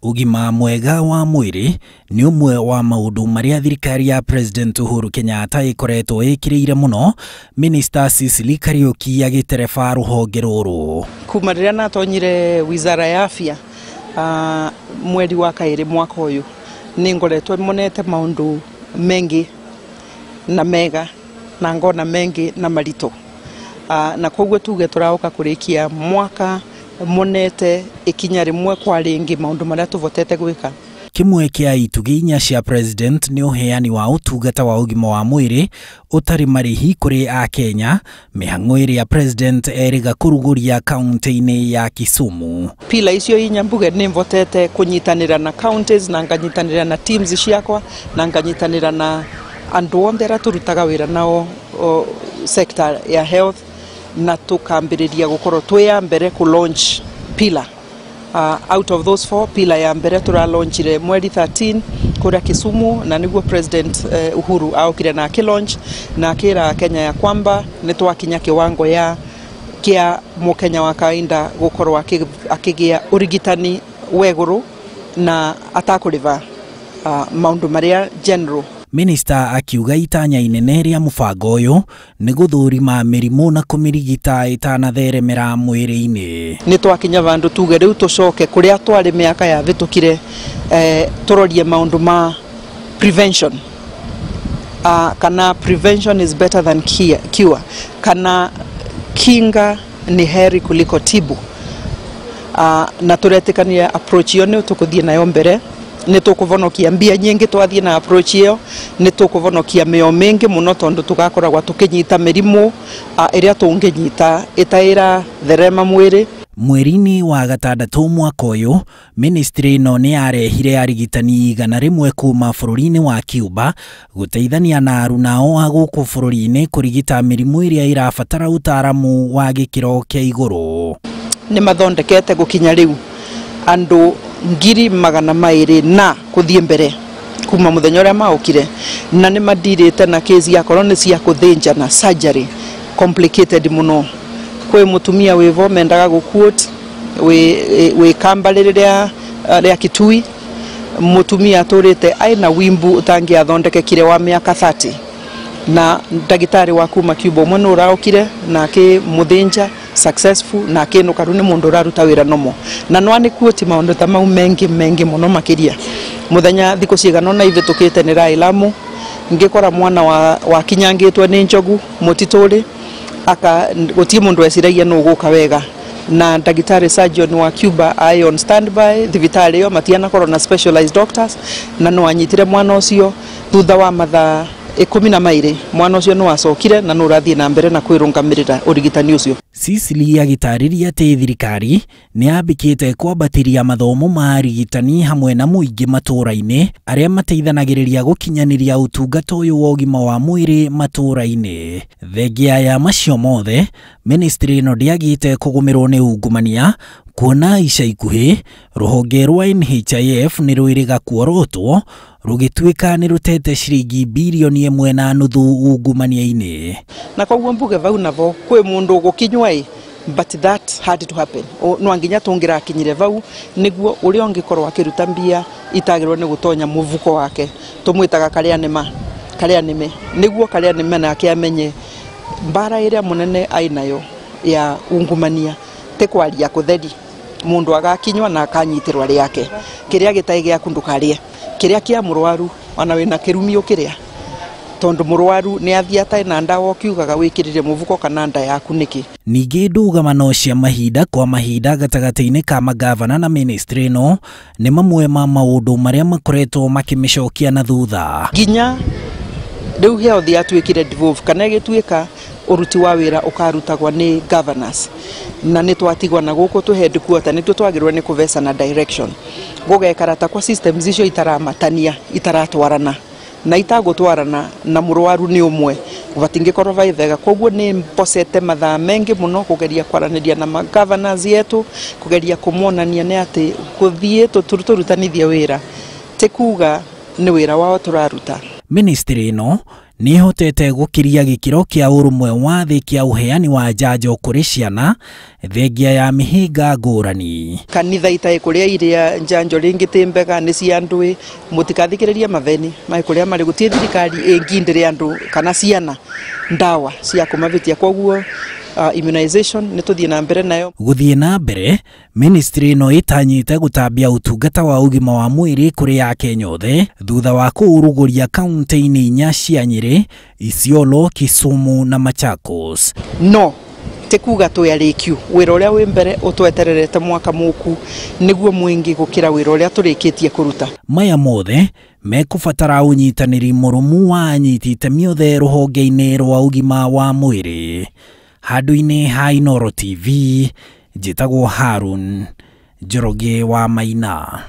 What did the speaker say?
Ugima mwega wa mwiri ni umwe wa maundu maria thirikari ya President Uhuru Kenyatta ikoretwo ikiriire muno. Minister Cecily Kariuki agitereba ruhonge ruru. Kuuma riria natonyire wizara ya afya mweri wa kairi mwaka uyu ni ngoretwo monete maundu mengi na mega na ngona mengi na marito na koguo tuge turauka kurikia mwaka monete ikinya rimwe kwa ringi maundu maria tuvotete gwika. Kimwe kia itugi inya cia president ni uheani wa utungata wa ugima wa mwiri utari marihi kuri a Kenya, mihang'o ya president eriga kuruguria kaunti-ini ya Kisumu. Pila icio inya mbuge ni mvotete kunyitanira na counties na nganyitanira na teams ciakwa na nganyitanira na andu onthe aria turutaga wira nao sector ya health na tukambiriria gukorwo twi mbere ku launch pillar. Out of those 4 pillar ya mbere tura launchire mweri 13 kuria Kisumu na niguo president Uhuru aukire na launch na akira Kenya ya kwamba ni twakinya kiwango ya kia mukenya wa kawaida gukorwo akigia arigitani weguru na atakuriva maundu maria general. Minister akiuga itanya inene ria mubango uyu ni guthurima mirimu na kumirigita itanatheremera mwiri-ini. Ni twakinya vandu tuge riu tucoke kuria twari miaka ya vitukire turorie maundu ma prevention. Kana prevention is better than cure. Kana kinga ni heri kuliko tibu. Na turetikania approach yo ni tukuthie nayo mbere. Ni tukuvonokia mbia nyingi twathie na approach iyo, ni tukuvonokia meo mengi muno tondu tugakoragwa tukinyita mirimu iria tunginyita itaira therema mwiri. Mweri-ini wa gatandatu mwaka uyu ministry no ni arehire arigitani 100 kuuma bururi-ini wa Cuba guteithania na arunao a guku bururi-ini kurigita mirimu iria irabatara utaaramu wa gikiro kia iguru. Ni mathondekete gukinya riu andu 200 na kuthie mbere kuma muthenya uria maukire na ni madirite na kesi ya corona cia kuthinja na surgery complicated muno. Kwe mutumia wivo mendaga gukuot we kambaliriria ria kitui mutumia aturite aina wimbu utangi athondeke kire wa miaka 30 na dagitari wa kuuma Cuba mwe no raukire na ke muthinja successful na ke no karuni mundu raruta wira nomo na no ani kuoti maundu ta mau mengi muno makiria. Muthenya thiko cigano na ithe tukite ni railamu ngikora mwana wa kinyangitwe ni njogu mutituri aka gutie mundu esiragia no guka wega na dagitari surgeon wa Cuba ai on standby thibitari yo matiana corona specialized doctors na no anyitire mwana ucio thutha wa mathaa 12 mwana ucio no acokire na no rathie na mbere na kwirungamirira urigitani ucio. Cecily agitariria ati thirikari ni ambikite kwambatiria mathomo ma arigitani hamwe na muingi matura-ini aria mateithanagiriria gukinyaniria utungata uyu wa ugima wa mwiri matura-ini. Thengia ya macio mothe ministry no ndiagite kugumirwo ni ungumania kuona ica ikuhi ruhonge rwa NHIF ni rwiriga kuorotwo rugituika ni rutete ciringi bilioni 1.5 ungumania-ini. Na koguo mbuge vau navo kwi mundu gukinywa but that had to happen. No anginya tungira kinyire vau niguo uria ongikorwo akiruta mbia itagirwo ni gutonya muvuko wake tumwitaga karia nime niguo karia nime na akiamenye mbara iria munene ainayo ya ungumania te kwaria kutheri mundu agakinywa na akanyitirwa riake kiria gitai gia kundu karia kiria kia murwaru ona wina kirumio kiria tondu murwaru ni athiata na ndawa kiugaga wikirire muvuko kana nda yaku niki. Ningi ndugamano cia mahinda kwa mahinda gatagati-ini ka magavana na ministry no ni mamwe ma maundu maria makoretwo makimicokia na thutha. Ginya riu health atuikire devolve kana gituika uruti wa wira ukarutagwa ni governors na ni twatigwa na guku tu headquarter ni twagirwe ni kuvesa na direction gugekarata kwa systems icio itaramatania itaratwarana na itagutwarana na murwaru ni umwe ubatingikorwo vaithega koguo ni mposete mathaa mengi muno kugeria kwaraniria na governors yetu kugeria kumonania ni ati kuthie turutanithia wira te kuga ni wira wao turaruta. Ministry no nĩ hotete gukiria gikiro kia urumwe wa thĩ kia uheani wa njanjo kuri ciana thengia ya mihinga ngũrani. Kanitha itaĩ kuria iria njanjo ringi timbega ni cia andu mutikathikiriria matheni mai kuria mari gutie thirikari ingindire andu kana ciana ndawa cia kumavitia koguo immunization ni tuthie na mbere nayo. Guthie na mbere, ministry no itanyite gutambia utungata wa ugima wa mwiri kuri ya Kenya othe thutha wa kuuruguria kaunti-ini inya cia Nyeri, Isiolo, Kisumu na Machakos. No tekuga tuyarikiu wira uria wi mbere utwetererete mwaka muku niguo mwingi gukira wira uria turikitie kuruta. Maya mothe mekubatara unyitaniri murumu wa anyiti itemi othe ruhonge-ini rwa ugima wa mwiri. Handu-ini ha Inooro TV, njitagwo Harun Njoroge wa Maina.